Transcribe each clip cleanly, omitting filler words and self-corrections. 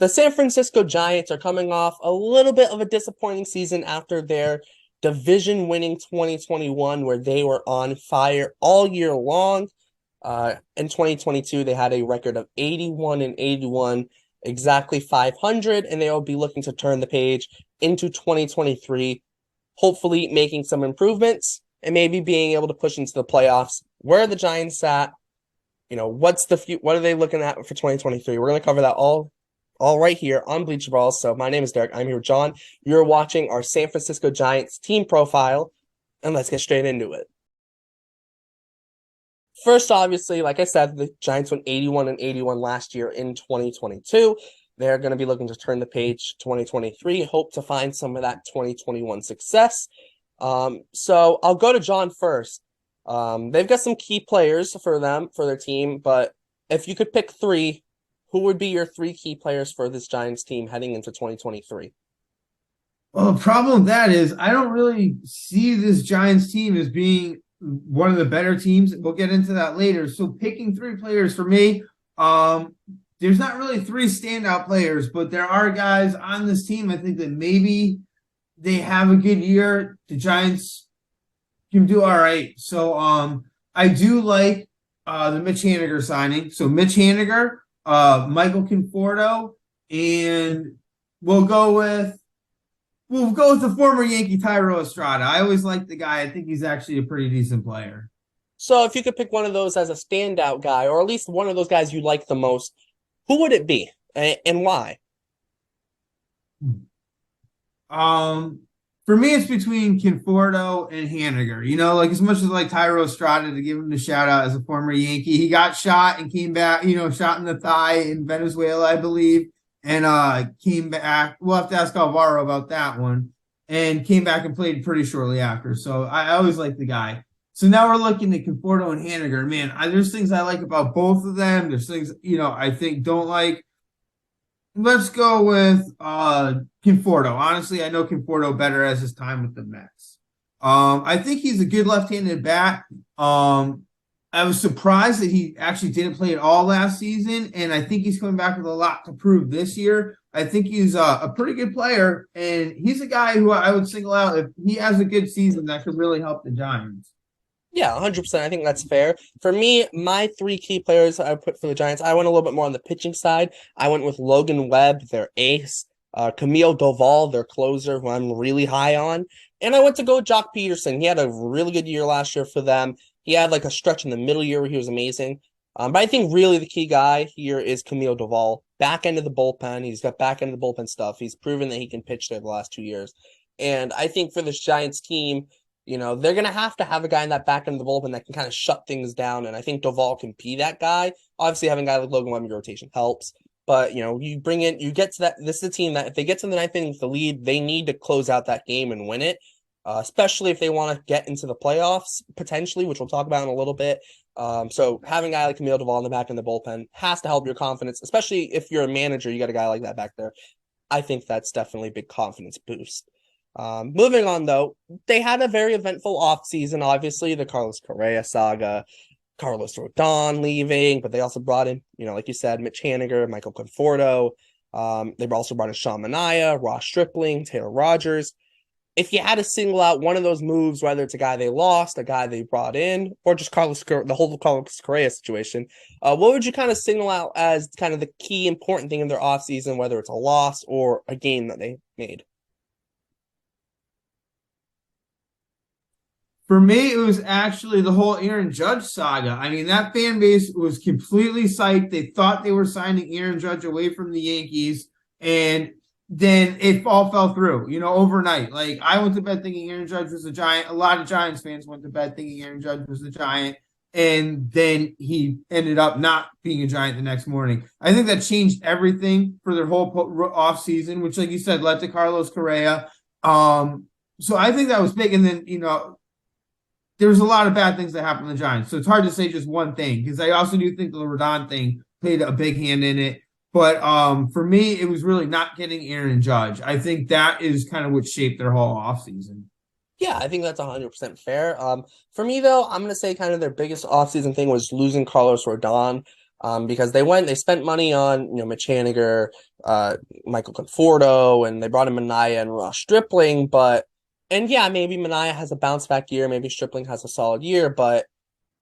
The San Francisco Giants are coming off a little bit of a disappointing season after their division winning 2021, where they were on fire all year long. In 2022, they had a record of 81 and 81, exactly 500, and they will be looking to turn the page into 2023, hopefully making some improvements and maybe being able to push into the playoffs. Where are the Giants at? What are they looking at for 2023? We're going to cover that all right here on Bleacher Brawls. So my name is Derek. I'm here with John. You're watching our San Francisco Giants team profile, and let's get straight into it. First, obviously, like I said, the Giants went 81 and 81 last year in 2022. They're going to be looking to turn the page 2023, hope to find some of that 2021 success. So I'll go to John first. They've got some key players for their team, but if you could pick three, who would be your three key players for this Giants team heading into 2023? Well, the problem with that is I don't really see this Giants team as being one of the better teams. We'll get into that later. So picking three players for me, there's not really three standout players, but there are guys on this team I think that maybe they have a good year. The Giants can do all right. So I do like the Mitch Haniger signing. So Mitch Haniger, Michael Conforto, and we'll go with the former Yankee Thairo Estrada. I always liked the guy. I think he's actually a pretty decent player. So if you could pick one of those as a standout guy, or at least one of those guys you like the most, who would it be and why? For me, it's between Conforto and Haniger. You know, like as much as like Thairo Estrada, to give him the shout out as a former Yankee, he got shot and came back. You know, shot in the thigh in Venezuela, I believe, and came back. We'll have to ask Alvaro about that one. And came back and played pretty shortly after. So I always liked the guy. So now we're looking at Conforto and Haniger. Man, there's things I like about both of them. There's things, I think don't like. Let's go with Conforto. Honestly, I know Conforto better as his time with the Mets. I think he's a good left-handed bat. I was surprised that he actually didn't play at all last season, and I think he's coming back with a lot to prove this year. I think he's a pretty good player, and he's a guy who I would single out if he has a good season that could really help the Giants. Yeah, 100%. I think that's fair. For me, my three key players I put for the Giants, I went a little bit more on the pitching side. I went with Logan Webb, their ace, Camille Doval, their closer, who I'm really high on. And I went to go Jock Peterson. He had a really good year last year for them. He had like a stretch in the middle year where he was amazing. But I think really the key guy here is Camille Doval. Back end of the bullpen. He's got back end of the bullpen stuff. He's proven that he can pitch there the last 2 years. And I think for this Giants team, they're going to have a guy in that back end of the bullpen that can kind of shut things down. And I think Doval can be that guy. Obviously, having a guy like Logan Webb in your rotation helps. But, you get to that. This is a team that if they get to the ninth inning with the lead, they need to close out that game and win it, especially if they want to get into the playoffs, potentially, which we'll talk about in a little bit. So having a guy like Camille Doval in the back end of the bullpen has to help your confidence, especially if you're a manager, you got a guy like that back there. I think that's definitely a big confidence boost. Moving on, though, they had a very eventful offseason, obviously, the Carlos Correa saga, Carlos Rodon leaving, but they also brought in, like you said, Mitch Haniger, Michael Conforto. They also brought in Sean Manaea, Ross Stripling, Taylor Rogers. If you had to single out one of those moves, whether it's a guy they lost, a guy they brought in, or just the whole Carlos Correa situation, what would you kind of single out as kind of the key important thing in their offseason, whether it's a loss or a gain that they made? For me, it was actually the whole Aaron Judge saga. I mean, that fan base was completely psyched. They thought they were signing Aaron Judge away from the Yankees, and then it all fell through, overnight. Like, I went to bed thinking Aaron Judge was a Giant. A lot of Giants fans went to bed thinking Aaron Judge was a Giant, and then he ended up not being a Giant the next morning. I think that changed everything for their whole offseason, which, like you said, led to Carlos Correa. So I think that was big. And then, there's a lot of bad things that happened to the Giants. So it's hard to say just one thing, because I also do think the Rodon thing played a big hand in it. But for me, it was really not getting Aaron Judge. I think that is kind of what shaped their whole offseason. Yeah, I think that's 100% fair. For me, though, I'm going to say kind of their biggest offseason thing was losing Carlos Rodon. because they spent money on, Mitch Haniger, Michael Conforto, and they brought in Mania and Ross Stripling, and yeah, maybe Mania has a bounce back year, maybe Stripling has a solid year, but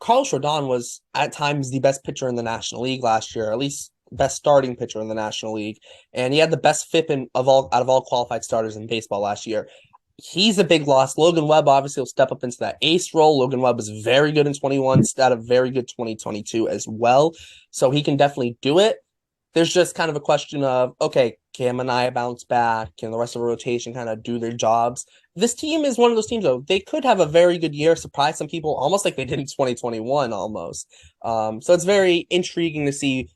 Carlos Rodon was at times the best pitcher in the National League last year, at least best starting pitcher in the National League, and he had the best FIP out of all qualified starters in baseball last year. He's a big loss. Logan Webb obviously will step up into that ace role. Logan Webb was very good in 21, had a very good 2022 as well, so he can definitely do it. There's just kind of a question of, okay, can Mania bounce back? Can the rest of the rotation kind of do their jobs? This team is one of those teams, though. They could have a very good year, surprise some people, almost like they did in 2021, almost. So it's very intriguing to see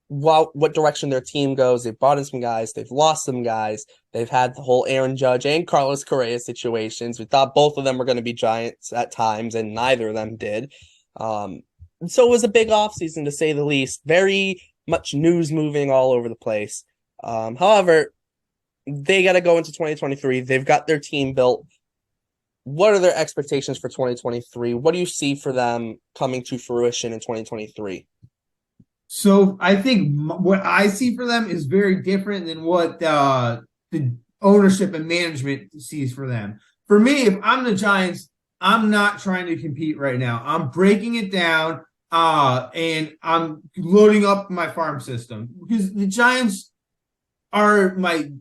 what direction their team goes. They've brought in some guys. They've lost some guys. They've had the whole Aaron Judge and Carlos Correa situations. We thought both of them were going to be Giants at times, and neither of them did. So it was a big offseason, to say the least. Very much news moving all over the place. However, they got to go into 2023. They've got their team built. What are their expectations for 2023? What do you see for them coming to fruition in 2023? So I think what I see for them is very different than what the ownership and management sees for them. For me, if I'm the Giants, I'm not trying to compete right now. I'm breaking it down, and I'm loading up my farm system, because the Giants are my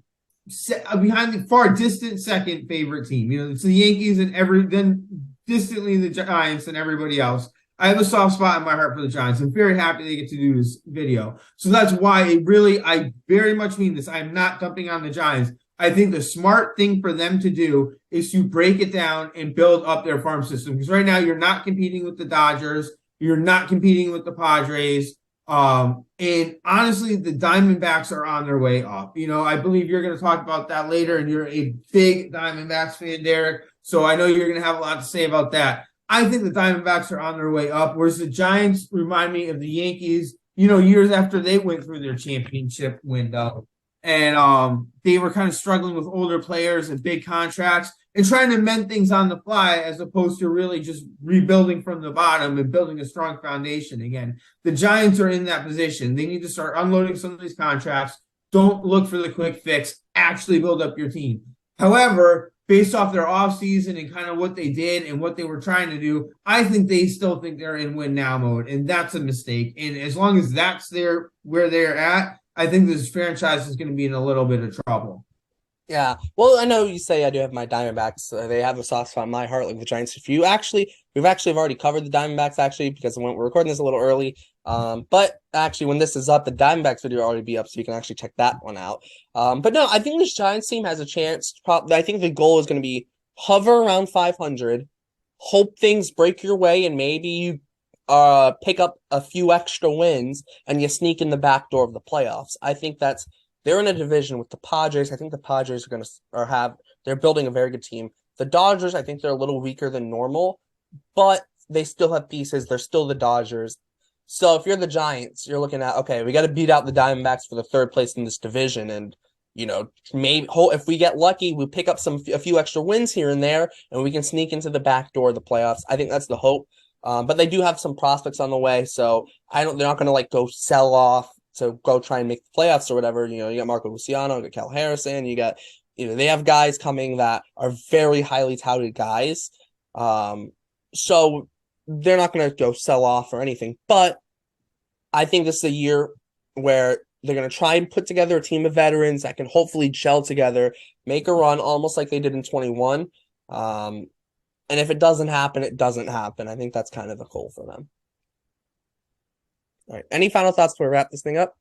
behind the far distant second favorite team. It's the Yankees and then distantly the Giants and everybody else. I have a soft spot in my heart for the Giants. I'm very happy they get to do this video. So that's why I very much mean this. I'm not dumping on the Giants. I think the smart thing for them to do is to break it down and build up their farm system. Because right now you're not competing with the Dodgers. You're not competing with the Padres. And honestly, the Diamondbacks are on their way up. I believe you're going to talk about that later, and you're a big Diamondbacks fan, Derek. So I know you're going to have a lot to say about that. I think the Diamondbacks are on their way up, whereas the Giants remind me of the Yankees, years after they went through their championship window. And they were kind of struggling with older players and big contracts and trying to mend things on the fly, as opposed to really just rebuilding from the bottom and building a strong foundation again. The Giants are in that position. They need to start unloading some of these contracts. Don't look for the quick fix. Actually build up your team. However, based off their offseason and kind of what they did and what they were trying to do, I think they still think they're in win now mode, and that's a mistake. And as long as that's where they're at, I think this franchise is going to be in a little bit of trouble. Yeah. Well, I know you say I do have my Diamondbacks. They have a soft spot in my heart, like the Giants. We've actually already covered the Diamondbacks, actually, because we're recording this a little early. But actually, when this is up, the Diamondbacks video will already be up, so you can actually check that one out. But no, I think this Giants team has a chance. I think the goal is going to be hover around 500, hope things break your way, and maybe you pick up a few extra wins and you sneak in the back door of the playoffs. I think they're in a division with the Padres. I think the Padres they're building a very good team. The Dodgers, I think they're a little weaker than normal, but they still have pieces. They're still the Dodgers. So if you're the Giants, you're looking at, okay, we got to beat out the Diamondbacks for the third place in this division. And, maybe if we get lucky, we pick up a few extra wins here and there, and we can sneak into the back door of the playoffs. I think that's the hope. But they do have some prospects on the way, so they're not going to go sell off to go try and make the playoffs or whatever. You got Marco Luciano, you got Cal Harrison, you got, they have guys coming that are very highly touted guys. So they're not going to go sell off or anything, but I think this is a year where they're going to try and put together a team of veterans that can hopefully gel together, make a run almost like they did in 21. And if it doesn't happen, it doesn't happen. I think that's kind of the goal for them. All right. Any final thoughts before we wrap this thing up?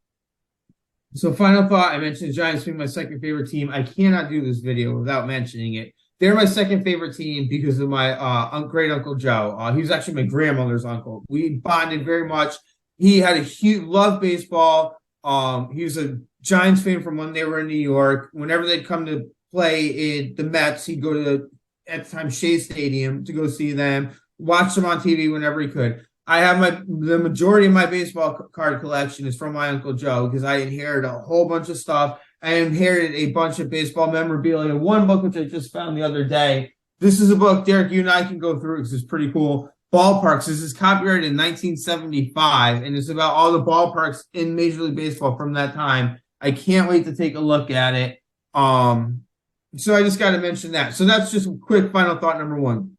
So final thought, I mentioned the Giants being my second favorite team. I cannot do this video without mentioning it. They're my second favorite team because of my great uncle Joe. He was actually my grandmother's uncle. We bonded very much. He had a huge love baseball. He was a Giants fan from when they were in New York. Whenever they'd come to play in the Mets, he'd go to at the time Shea Stadium to go see them, watch them on TV whenever he could. I have the majority of my baseball card collection is from my Uncle Joe, because I inherited a whole bunch of stuff. I inherited a bunch of baseball memorabilia. One book, which I just found the other day. This is a book, Derek, you and I can go through because it's pretty cool. ballparks. This is copyrighted in 1975, and it's about all the ballparks in Major League Baseball from that time. I can't wait to take a look at it. So I just got to mention that. So that's just a quick final thought number one.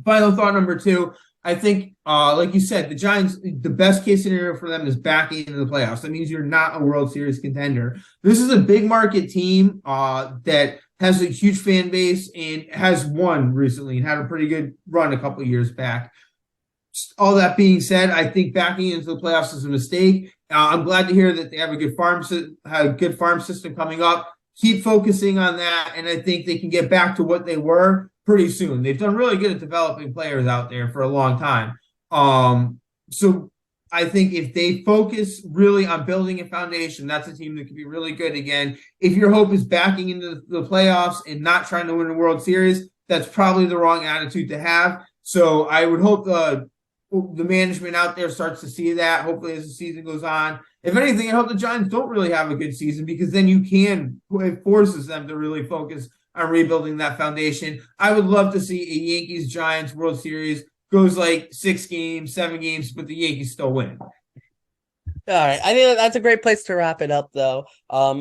Final thought number two, I think, like you said, the Giants, the best case scenario for them is backing into the playoffs. That means you're not a World Series contender. This is a big market team that has a huge fan base and has won recently and had a pretty good run a couple years back. All that being said, I think backing into the playoffs is a mistake. I'm glad to hear that they have a good farm system coming up. Keep focusing on that, and I think they can get back to what they were pretty soon. They've done really good at developing players out there for a long time. So I think if they focus really on building a foundation, that's a team that could be really good again. If your hope is backing into the playoffs and not trying to win a World Series, that's probably the wrong attitude to have. So I would hope the management out there starts to see that, hopefully, as the season goes on. If anything, I hope the Giants don't really have a good season, because then it forces them to really focus on rebuilding that foundation. I would love to see a Yankees-Giants World Series goes like 6 games, 7 games, but the Yankees still win. All right. I think that's a great place to wrap it up, though.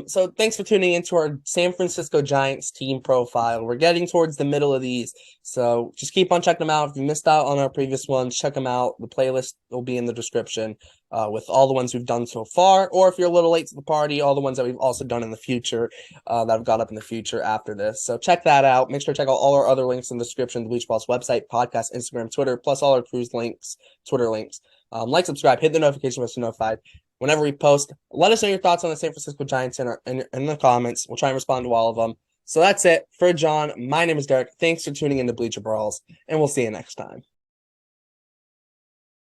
So thanks for tuning into our San Francisco Giants team profile. We're getting towards the middle of these, so just keep on checking them out. If you missed out on our previous ones, check them out. The playlist will be in the description with all the ones we've done so far, or if you're a little late to the party, all the ones that we've also done in the future that have got up in the future after this. So check that out. Make sure to check out all our other links in the description, the Bleacher Brawls website, podcast, Instagram, Twitter, plus all our crew's links, Twitter links. Like, subscribe, hit the notification bell to be notified whenever we post. Let us know your thoughts on the San Francisco Giants in the comments. We'll try and respond to all of them. So that's it for John. My name is Derek. Thanks for tuning in to Bleacher Brawls, and we'll see you next time.